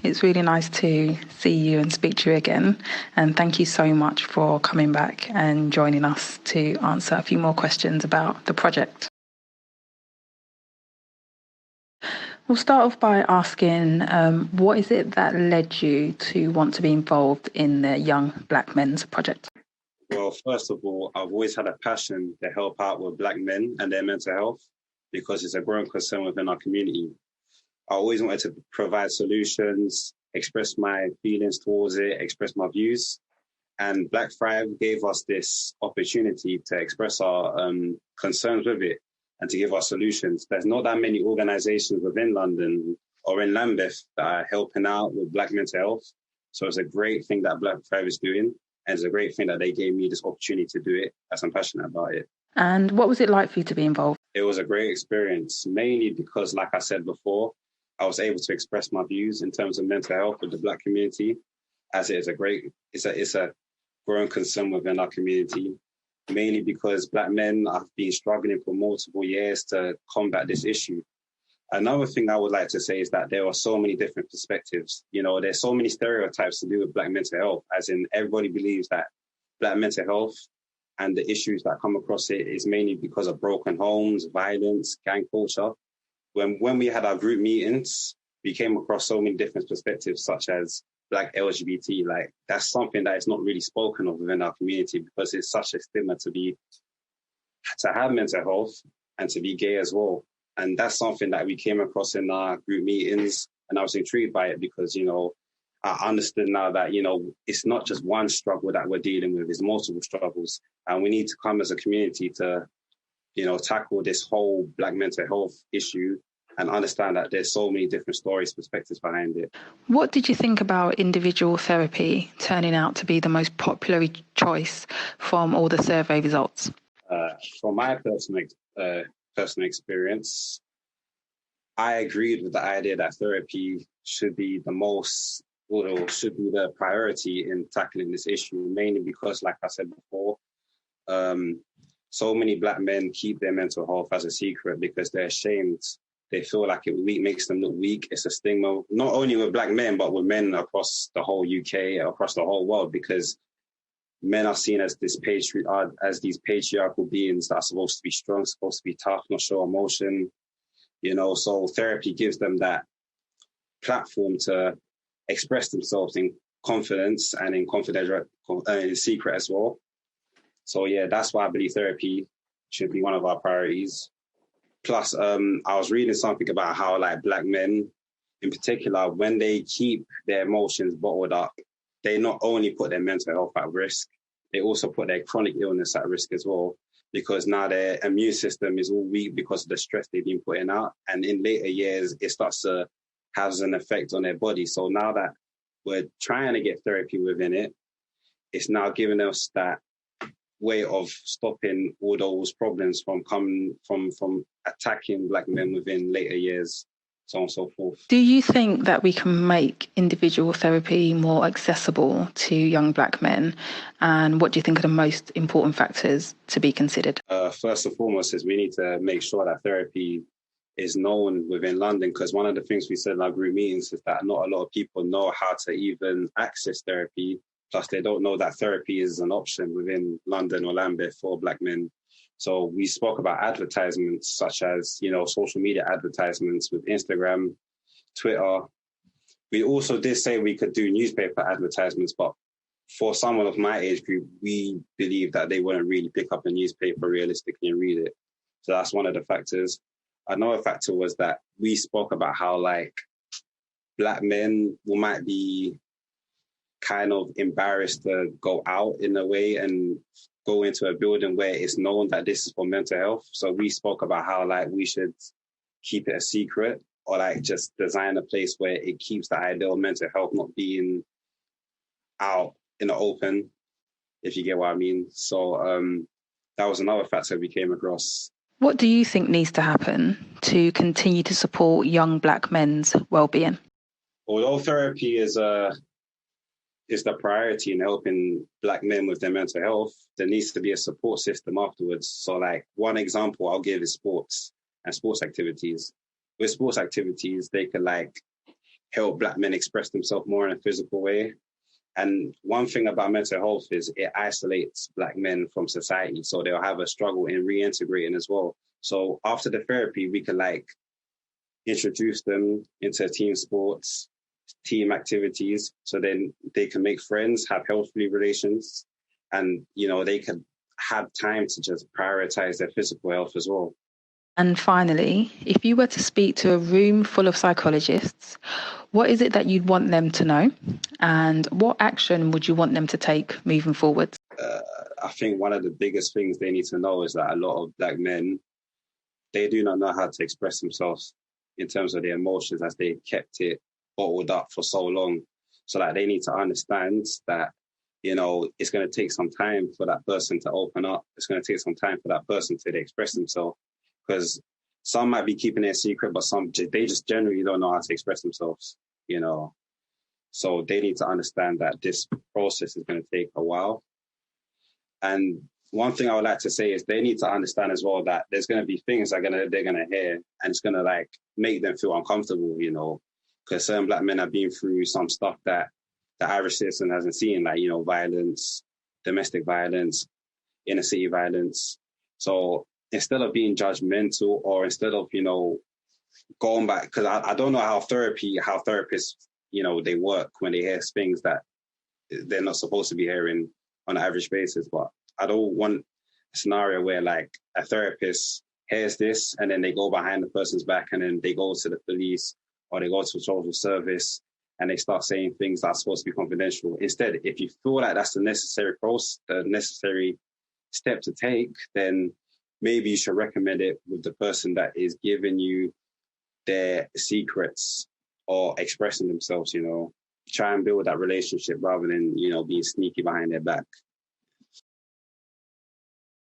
It's really nice to see you and speak to you again. And thank you so much for coming back and joining us to answer a few more questions about the project. We'll start off by asking what is it that led you to want to be involved in the Young Black Men's Project? Well, first of all, I've always had a passion to help out with Black men and their mental health because it's a growing concern within our community. I always wanted to provide solutions, express my feelings towards it, express my views. And Black Thrive gave us this opportunity to express our concerns with it and to give our solutions. There's not that many organizations within London or in Lambeth that are helping out with Black mental health. So it's a great thing that Black Thrive is doing. And it's a great thing that they gave me this opportunity to do it, as I'm passionate about it. And what was it like for you to be involved? It was a great experience, mainly because, like I said before, I was able to express my views in terms of mental health with the Black community, as it is it's a growing concern within our community, mainly because Black men have been struggling for multiple years to combat this issue. Another thing I would like to say is that there are so many different perspectives. You know, there's so many stereotypes to do with Black mental health, as in everybody believes that Black mental health and the issues that come across it is mainly because of broken homes, violence, gang culture. When we had our group meetings, we came across so many different perspectives, such as Black LGBT. Like, that's something that is not really spoken of within our community because it's such a stigma to have mental health and to be gay as well. And that's something that we came across in our group meetings. And I was intrigued by it because, you know, I understood now that, you know, it's not just one struggle that we're dealing with, it's multiple struggles. And we need to come as a community to, you know, tackle this whole Black mental health issue and understand that there's so many different stories, perspectives behind it. What did you think about individual therapy turning out to be the most popular choice from all the survey results? From my personal experience, I agreed with the idea that therapy should be should be the priority in tackling this issue, mainly because, like I said before, so many Black men keep their mental health as a secret because they're ashamed. They feel like it makes them look weak. It's a stigma, not only with Black men, but with men across the whole UK, across the whole world, because men are seen as these patriarchal beings that are supposed to be strong, supposed to be tough, not show emotion, you know. So therapy gives them that platform to express themselves in confidence and in secret as well. So yeah, that's why I believe therapy should be one of our priorities. Plus, I was reading something about how, like, Black men in particular, when they keep their emotions bottled up, they not only put their mental health at risk, they also put their chronic illness at risk as well, because now their immune system is all weak because of the stress they've been putting out. And in later years, it starts to have an effect on their body. So now that we're trying to get therapy within it, it's now giving us that way of stopping all those problems from attacking Black men within later years, so on and so forth. Do you think that we can make individual therapy more accessible to young Black men? And what do you think are the most important factors to be considered? First and foremost is we need to make sure that therapy is known within London, because one of the things we said in our group meetings is that not a lot of people know how to even access therapy. Plus, they don't know that therapy is an option within London or Lambeth for Black men. So we spoke about advertisements such as, you know, social media advertisements with Instagram, Twitter. We also did say we could do newspaper advertisements, but for someone of my age group, we believe that they wouldn't really pick up a newspaper realistically and read it. So that's one of the factors. Another factor was that we spoke about how, like, Black men might be kind of embarrassed to go out in a way and go into a building where it's known that this is for mental health. So we spoke about how, like, we should keep it a secret, or like just design a place where it keeps the ideal mental health not being out in the open, if you get what I mean. So that was another factor we came across. What do you think needs to happen to continue to support young Black men's well-being? Although therapy is the priority in helping Black men with their mental health, there needs to be a support system afterwards. So, like, one example I'll give is sports and sports activities. With sports activities, they could, like, help Black men express themselves more in a physical way. And one thing about mental health is it isolates Black men from society. So they'll have a struggle in reintegrating as well. So after the therapy, we can like introduce them into team sports, team activities. So then they can make friends, have healthy relations, and, they can have time to just prioritize their physical health as well. And finally, if you were to speak to a room full of psychologists, what is it that you'd want them to know? And what action would you want them to take moving forward? I think one of the biggest things they need to know is that a lot of Black men, they do not know how to express themselves in terms of their emotions, as they kept it bottled up for so long. So that they need to understand that, it's going to take some time for that person to open up. It's going to take some time for that person to express themselves, because some might be keeping it a secret, but they just generally don't know how to express themselves, So they need to understand that this process is going to take a while. And one thing I would like to say is they need to understand as well that there's going to be things they're going to hear, and it's going to like make them feel uncomfortable, because certain Black men have been through some stuff that the average citizen hasn't seen, like, violence, domestic violence, inner city violence. So instead of being judgmental, or instead of, going back, because I don't know how therapists, they work when they hear things that they're not supposed to be hearing on an average basis. But I don't want a scenario where like a therapist hears this and then they go behind the person's back and then they go to the police or they go to social service and they start saying things that are supposed to be confidential. Instead, if you feel like that's the necessary process, the necessary step to take, then maybe you should recommend it with the person that is giving you their secrets or expressing themselves, Try and build that relationship rather than, being sneaky behind their back.